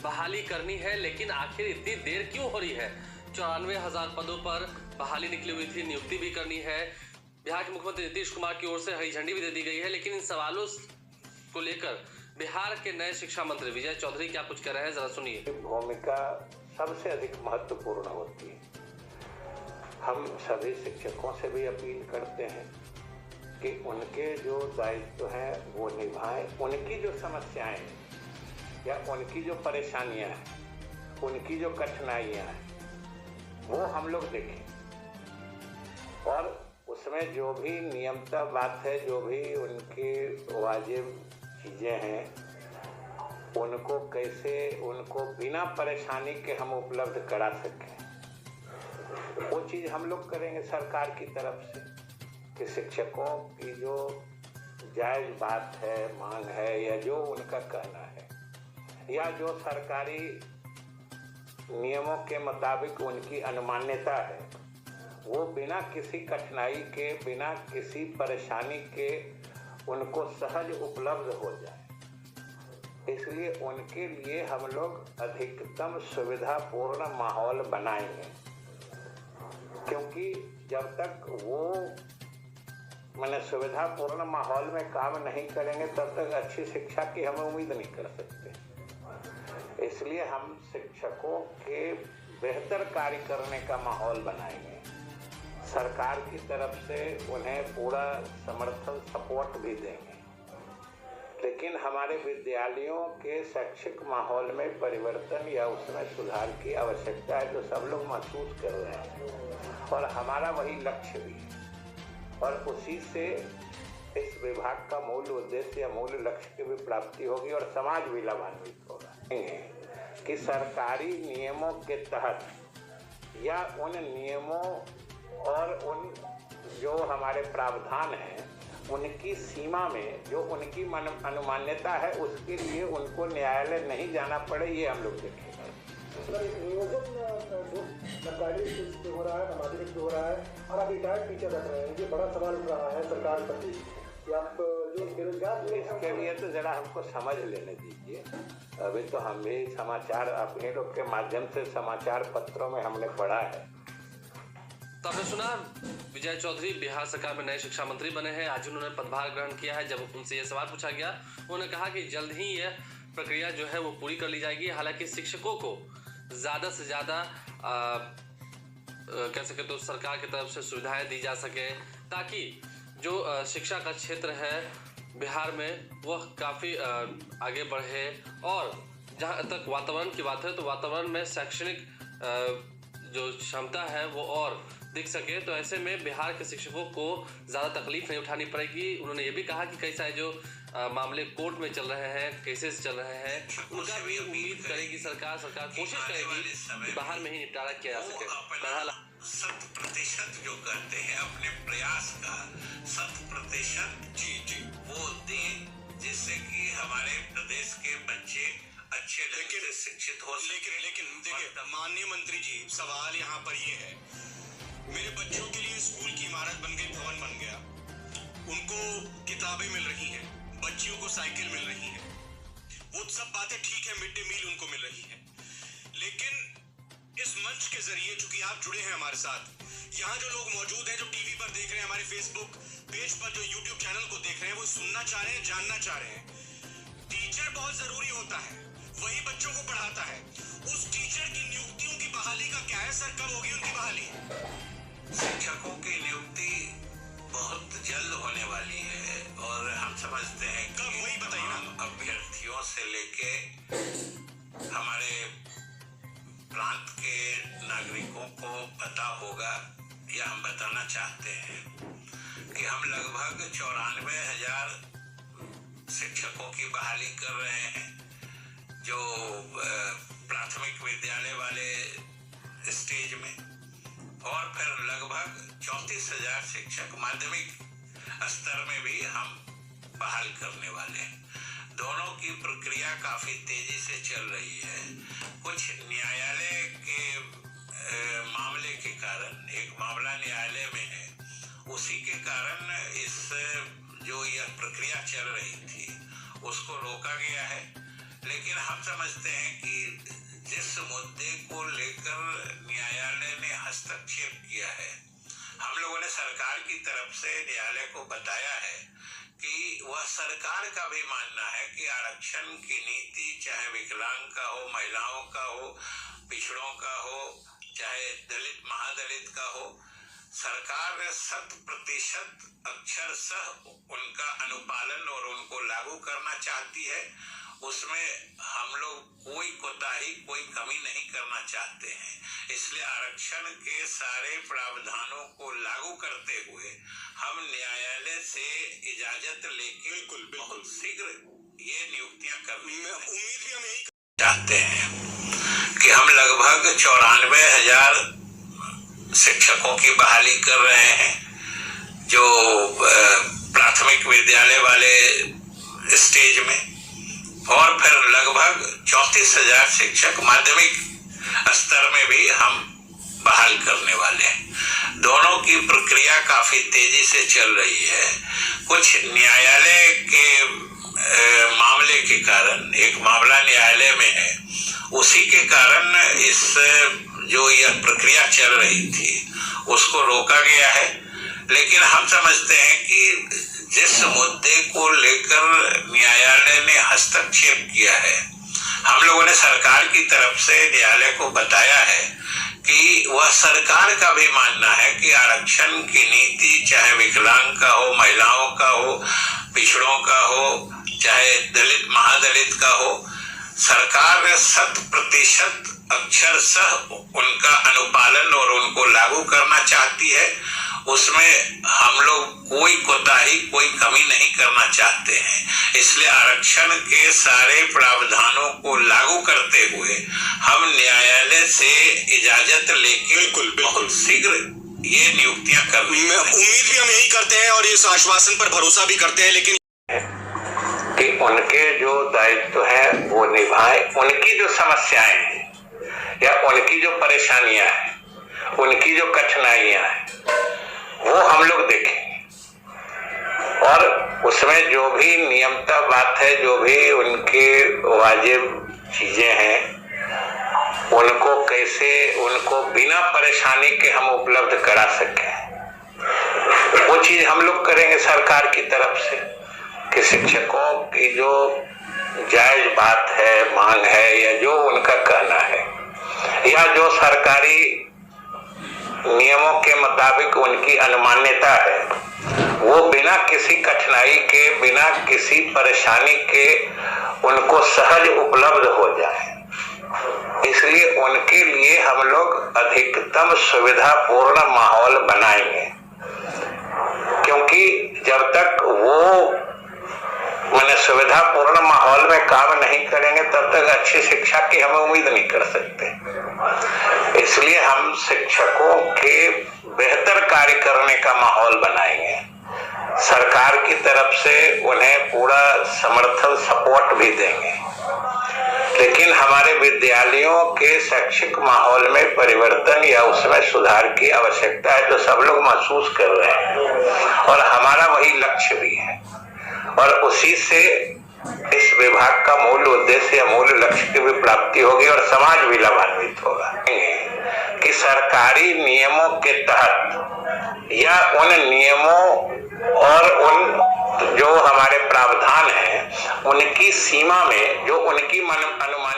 बहाली करनी है, लेकिन आखिर इतनी देर क्यों हो रही है? 94,000 पदों पर बहाली निकली हुई थी, नियुक्ति भी करनी है। बिहार के मुख्यमंत्री नीतीश कुमार की ओर से हरी झंडी भी दे दी गई है, लेकिन इन सवालों को लेकर बिहार के नए शिक्षा मंत्री विजय चौधरी क्या कुछ कह रहे हैं, जरा सुनिए। भूमिका सबसे अधिक महत्वपूर्ण होती है। हम सभी शिक्षकों से भी अपील करते हैं कि उनके जो दायित्व हैं वो निभाएं। उनकी जो समस्याएं हैं या उनकी जो परेशानियां हैं, उनकी जो कठिनाइयां हैं, वो हम लोग देखें और उसमें जो भी नियमता बात है, जो भी उनके वाजिब चीज़ें हैं, उनको कैसे उनको बिना परेशानी के हम उपलब्ध करा सकें, वो चीज़ हम लोग करेंगे सरकार की तरफ से। कि शिक्षकों की जो जायज़ बात है, मांग है, या जो उनका कहना है, या जो सरकारी नियमों के मुताबिक उनकी अनुमान्यता है, वो बिना किसी कठिनाई के, बिना किसी परेशानी के उनको सहज उपलब्ध हो जाए। इसलिए उनके लिए हम लोग अधिकतम सुविधापूर्ण माहौल बनाएंगे, क्योंकि जब तक वो मैंने सुविधापूर्ण माहौल में काम नहीं करेंगे तब तक अच्छी शिक्षा की हम उम्मीद नहीं कर सकते। इसलिए हम शिक्षकों के बेहतर कार्य करने का माहौल बनाएंगे। सरकार की तरफ से उन्हें पूरा समर्थन सपोर्ट भी देंगे, लेकिन हमारे विद्यालयों के शैक्षिक माहौल में परिवर्तन या उसमें सुधार की आवश्यकता है, जो सब लोग महसूस कर रहे हैं और हमारा वही लक्ष्य भी है। और उसी से इस विभाग का मूल उद्देश्य या मूल लक्ष्य की भी प्राप्ति होगी और समाज भी लाभान्वित होगा। कि सरकारी नियमों के तहत या उन नियमों और उन जो हमारे प्रावधान हैं, उनकी सीमा में जो उनकी अनुमान्यता है, उसके लिए उनको न्यायालय नहीं जाना पड़े, ये हम लोग देखेंगे। नियोजन सरकारी पे हो रहा है, माध्यमिक पे हो रहा है, और आप रिटायर्ड टीचर रख रहे हैं, ये बड़ा सवाल उठ रहा है सरकार प्रति कि आप जो बेरोजगार। इसके लिए तो जरा हमको समझ लेने दीजिए। अभी तो हम भी समाचार अपने लोग के माध्यम से समाचार पत्रों में हमने पढ़ा है। तो आपने सुना, विजय चौधरी बिहार सरकार में नए शिक्षा मंत्री बने हैं। आज उन्होंने पदभार ग्रहण किया है। जब उनसे यह सवाल पूछा गया, उन्होंने कहा कि जल्द ही यह प्रक्रिया जो है वो पूरी कर ली जाएगी। हालांकि शिक्षकों को ज़्यादा से ज़्यादा कह सके तो सरकार की तरफ से सुविधाएं दी जा सके, ताकि जो शिक्षा का क्षेत्र है बिहार में वह काफ़ी आगे बढ़े। और जहाँ तक वातावरण की बात है, तो वातावरण में शैक्षणिक जो क्षमता है वो और दिख सके, तो ऐसे में बिहार के शिक्षकों को ज़्यादा तकलीफ नहीं उठानी पड़ेगी। उन्होंने ये भी कहा कि कई सारे जो मामले कोर्ट में चल रहे हैं, केसेस चल रहे हैं, उनका भी उम्मीद करेगी सरकार कोशिश करेगी कि बाहर में ही निपटारा किया जा सके। 100% जो करते हैं अपने प्रयास का 100% जी वो दें, जिससे कि हमारे प्रदेश के बच्चे अच्छे ढंग से शिक्षित हो। लेकिन देखिए माननीय मंत्री जी, सवाल यहाँ पर ये है, मेरे बच्चों के लिए स्कूल की इमारत बन गई, भवन बन गया, उनको किताबें मिल रही हैं, बच्चियों को साइकिल मिल रही है, वो सब बातें ठीक है, मिड डे मील उनको मिल रही है। लेकिन इस मंच के जरिए, चूंकि आप जुड़े हैं हमारे साथ, यहाँ जो लोग मौजूद हैं, जो टीवी पर देख रहे हैं, हमारे फेसबुक पेज पर जो यूट्यूब चैनल को देख रहे हैं, वो सुनना चाह रहे हैं, जानना चाह रहे हैं। टीचर बहुत जरूरी होता है, वही बच्चों को पढ़ाता है। उस टीचर की नियुक्तियों की बहाली का क्या है सर, कब होगी उनकी बहाली? शिक्षकों की नियुक्ति बहुत जल्द होने वाली है और हम समझते हैं कब, वही बताइए ना। अभ्यर्थियों से लेके हमारे प्रांत के नागरिकों को पता होगा, या हम बताना चाहते हैं कि हम लगभग 94,000 शिक्षकों की बहाली कर रहे हैं, जो प्राथमिक विद्यालय वाले स्टेज में, और फिर लगभग 34,000 शिक्षक माध्यमिक स्तर में भी हम बहाल करने वाले हैं। दोनों की प्रक्रिया काफी तेजी से चल रही है। कुछ न्यायालय के मामले के कारण, एक मामला न्यायालय में है, उसी के कारण इस जो यह प्रक्रिया चल रही थी उसको रोका गया है। लेकिन हम समझते हैं कि जिस मुद्दे को लेकर न्यायालय ने हस्तक्षेप किया है, हम लोगों ने सरकार की तरफ से न्यायालय को बताया है कि वह सरकार का भी मानना है कि आरक्षण की नीति चाहे विकलांग का हो, महिलाओं का हो, पिछड़ों का हो, चाहे दलित महादलित का हो, सरकार 100% अक्षरशः उनका अनुपालन और उनको लागू करना चाहती है। उसमें हम लोग कोई कोताही, कोई कमी नहीं करना चाहते हैं। इसलिए आरक्षण के सारे प्रावधानों को लागू करते हुए हम न्यायालय से इजाजत लेके बहुत शीघ्र ये नियुक्तियां करनी उम्मीद भी हम यही चाहते हैं कि हम लगभग 94,000 शिक्षकों की बहाली कर रहे हैं, जो प्राथमिक विद्यालय वाले स्टेज में, और फिर लगभग 34,000 शिक्षक माध्यमिक स्तर में भी हम बहाल करने वाले हैं। दोनों की प्रक्रिया काफी तेजी से चल रही है। कुछ न्यायालय के मामले के कारण, एक मामला न्यायालय में है, उसी के कारण इस जो यह प्रक्रिया चल रही थी उसको रोका गया है। लेकिन हम समझते हैं कि जिस मुद्दे को लेकर न्यायालय ने हस्तक्षेप किया है, हम लोगों ने सरकार की तरफ से न्यायालय को बताया है कि वह सरकार का भी मानना है कि आरक्षण की नीति चाहे विकलांग का हो, महिलाओं का हो, पिछड़ों का हो, चाहे दलित महादलित का हो, सरकार 100% अक्षरशः उनका अनुपालन और उनको लागू करना चाहती है। उसमें हम लोग कोई कोताही, कोई कमी नहीं करना चाहते हैं। इसलिए आरक्षण के सारे प्रावधानों को लागू करते हुए हम न्यायालय से इजाजत लेके बहुत शीघ्र ये नियुक्तियां करनी उम्मीद भी हम यही करते हैं और इस आश्वासन पर भरोसा भी करते हैं। लेकिन कि उनके जो दायित्व है वो निभाएं, उनकी जो समस्याएं हैं या उनकी जो परेशानियां हैं, उनकी जो कठिनाइयां हैं, वो हम लोग देखेंगे और उसमें जो भी नियमता बात है, जो भी उनके वाजिब चीजें हैं, उनको कैसे उनको बिना परेशानी के हम उपलब्ध करा सकें, वो चीज हम लोग करेंगे सरकार की तरफ से। कि शिक्षकों की जो जायज बात है, मांग है, या जो उनका कहना है, या जो सरकारी नियमों के मुताबिक उनकी अनुमान्यता है, वो बिना किसी कठिनाई के, बिना किसी परेशानी के उनको सहज उपलब्ध हो जाए। इसलिए उनके लिए हम लोग अधिकतम सुविधापूर्ण माहौल बनाएंगे, क्योंकि जब तक वो मैंने सुविधापूर्ण माहौल में काम नहीं करेंगे तब तक अच्छी शिक्षा की हम उम्मीद नहीं कर सकते। इसलिए हम शिक्षकों के बेहतर कार्य करने का माहौल बनाएंगे। सरकार की तरफ से उन्हें पूरा समर्थन, सपोर्ट भी देंगे। लेकिन हमारे विद्यालयों के शैक्षिक माहौल में परिवर्तन या उसमें सुधार की आवश्यकता है, जो सब लोग महसूस कर रहे हैं, और हमारा वही लक्ष्य भी है। और उसी से इस विभाग का मूल उद्देश्य या मूल लक्ष्य की भी प्राप्ति होगी और समाज भी लाभान्वित होगा। कि सरकारी नियमों के तहत या उन नियमों और उन जो हमारे प्रावधान हैं, उनकी सीमा में जो उनकी अनुमान